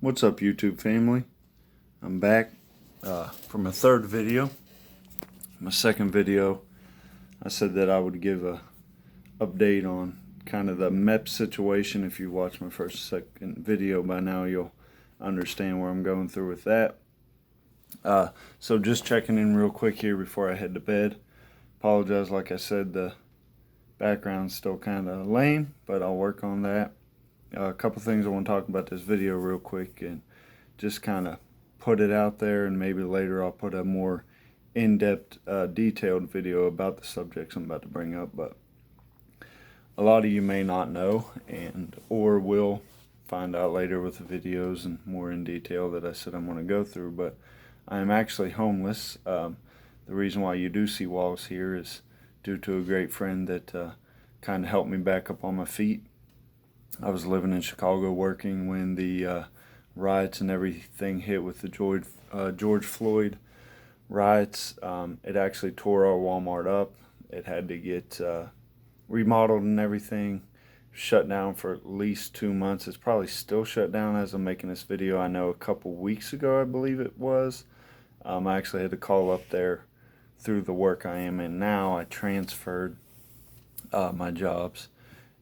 What's up, YouTube family? I'm back for my third video. My second video, I said that I would give a update on kind of the meps situation. If you watched my second video by now, you'll understand where I'm going through with that. So just checking in real quick here before I head to bed. Apologize, like I said, the background's still kind of lame, but I'll work on that. A couple things I want to talk about this video real quick and just kind of put it out there, and maybe later I'll put a more in-depth, detailed video about the subjects I'm about to bring up. But a lot of you may not know, or will find out later with the videos and more in detail that I said I'm going to go through. But I am actually homeless. The reason why you do see walls here is due to a great friend that kind of helped me back up on my feet. I was living in Chicago working when the riots and everything hit with the George Floyd riots. It actually tore our Walmart up. It had to get remodeled and everything. Shut down for at least 2 months. It's probably still shut down as I'm making this video. I know a couple weeks ago, I believe it was. I actually had to call up there through the work I am in now. I transferred my jobs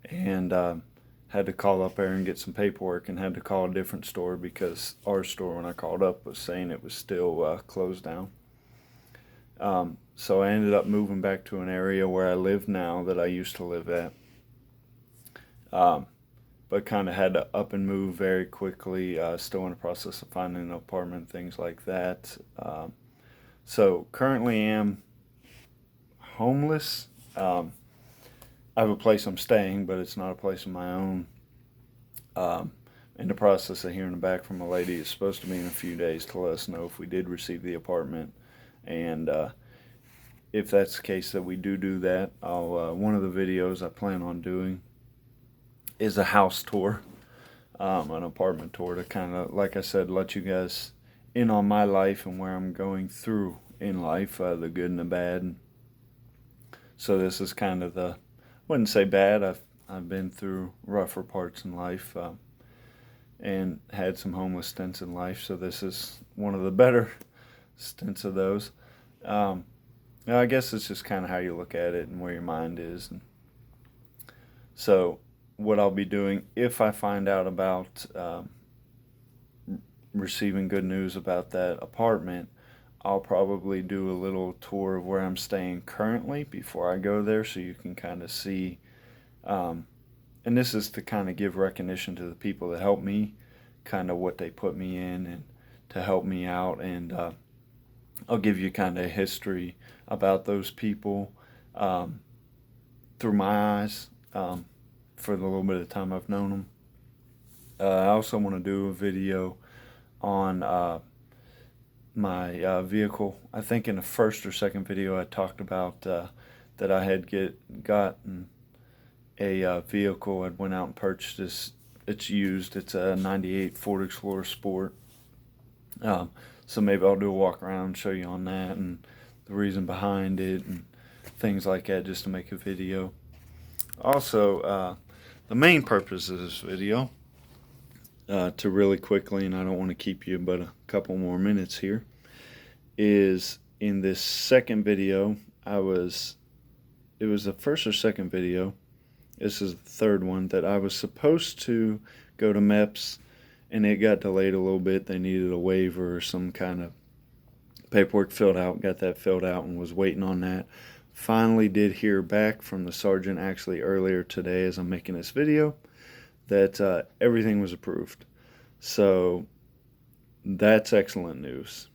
and had to call up there and get some paperwork, and had to call a different store because our store, when I called up, was saying it was still closed down. So I ended up moving back to an area where I live now that I used to live at. But kind of had to up and move very quickly. Still in the process of finding an apartment, things like that. So currently am homeless. I have a place I'm staying, but it's not a place of my own. In the process of hearing back from a lady, it's supposed to be in a few days to let us know if we did receive the apartment. And if that's the case that we do that, one of the videos I plan on doing is a house tour, an apartment tour, to kind of, like I said, let you guys in on my life and where I'm going through in life, the good and the bad. So this is kind of the, wouldn't say bad. I've been through rougher parts in life and had some homeless stints in life. So this is one of the better stints of those. I guess it's just kind of how you look at it and where your mind is. And so what I'll be doing, if I find out about receiving good news about that apartment, I'll probably do a little tour of where I'm staying currently before I go there, so you can kind of see, and this is to kind of give recognition to the people that help me, kind of what they put me in and to help me out. And I'll give you kind of a history about those people through my eyes for the little bit of time I've known them. I also want to do a video on my vehicle. I think in the first or second video I talked about that I had gotten a vehicle. I went out and purchased this. It's used. It's a 98 Ford Explorer Sport. So maybe I'll do a walk around and show you on that and the reason behind it and things like that, just to make a video. Also, the main purpose of this video, to really quickly, and I don't want to keep you but a couple more minutes here, is in this second video, it was the first or second video, this is the third one, that I was supposed to go to MEPS, and it got delayed a little bit. They needed a waiver or some kind of paperwork filled out. Got that filled out and was waiting on that. Finally did hear back from the sergeant actually earlier today as I'm making this video that everything was approved. So that's excellent news.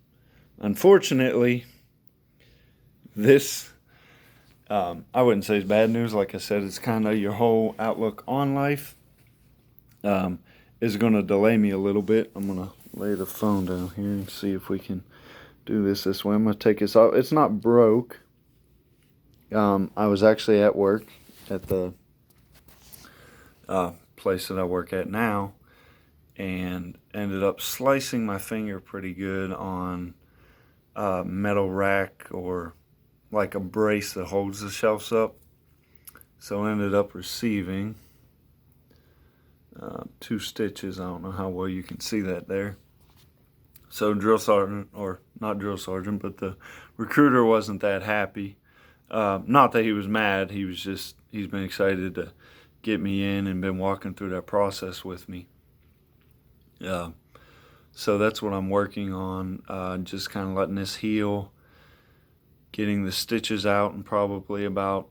Unfortunately, this, I wouldn't say it's bad news. Like I said, it's kind of your whole outlook on life is going to delay me a little bit. I'm going to lay the phone down here and see if we can do this way. I'm going to take this off. It's not broke. I was actually at work at the place that I work at now, and ended up slicing my finger pretty good on a metal rack, or like a brace that holds the shelves up. So I ended up receiving 2 stitches. I don't know how well you can see that there. So drill sergeant, or not drill sergeant, but the recruiter wasn't that happy. Not that he was mad, he's been excited to get me in and been walking through that process with me. So that's what I'm working on, just kind of letting this heal, getting the stitches out in probably about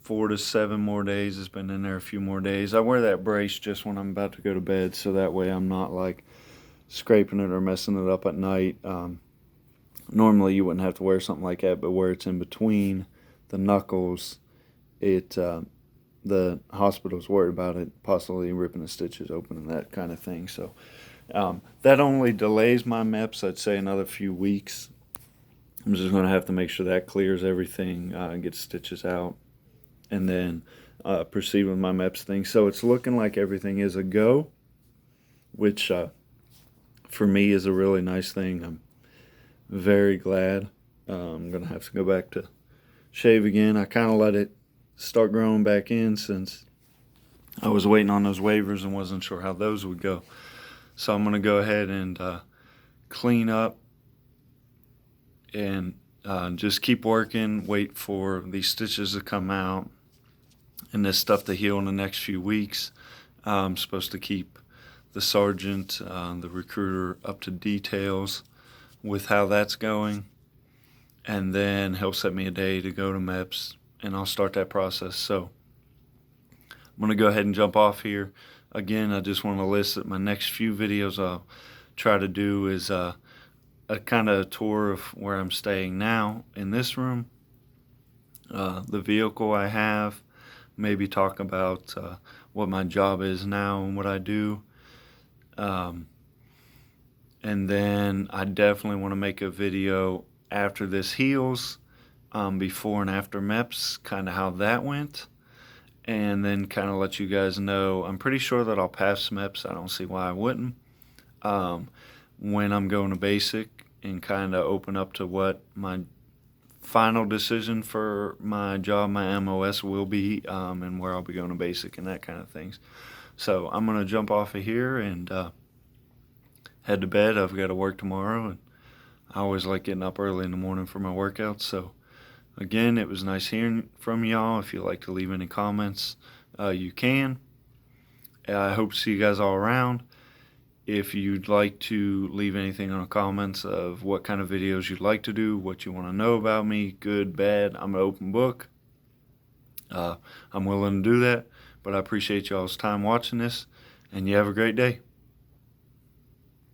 4 to 7 more days. It's been in there a few more days. I wear that brace just when I'm about to go to bed, so that way I'm not like scraping it or messing it up at night. Normally you wouldn't have to wear something like that, but where it's in between the knuckles, the hospital's worried about it possibly ripping the stitches open and that kind of thing. So that only delays my MEPS, I'd say another few weeks. I'm just going to have to make sure that clears everything, get stitches out, and then proceed with my MEPS thing. So it's looking like everything is a go, which for me is a really nice thing. I'm very glad. I'm going to have to go back to shave again. I kind of let it start growing back in since I was waiting on those waivers and wasn't sure how those would go. So I'm going to go ahead and clean up and just keep working, wait for these stitches to come out and this stuff to heal in the next few weeks. I'm supposed to keep the sergeant, the recruiter, up to details with how that's going, and then he'll set me a day to go to MEPS and I'll start that process. So I'm going to go ahead and jump off here. Again, I just want to list that my next few videos I'll try to do is a kind of tour of where I'm staying now in this room, the vehicle I have, maybe talk about what my job is now and what I do. And then I definitely want to make a video after this heals, before and after MEPS, kind of how that went, and then kind of let you guys know. I'm pretty sure that I'll pass MEPS. I don't see why I wouldn't. When I'm going to basic, and kind of open up to what my final decision for my job, my MOS will be, and where I'll be going to basic and that kind of things. So I'm going to jump off of here and head to bed. I've got to work tomorrow, and I always like getting up early in the morning for my workouts. So again, it was nice hearing from y'all. If you'd like to leave any comments, you can. I hope to see you guys all around. If you'd like to leave anything in the comments of what kind of videos you'd like to do, what you want to know about me, good, bad, I'm an open book. I'm willing to do that, but I appreciate y'all's time watching this, and you have a great day.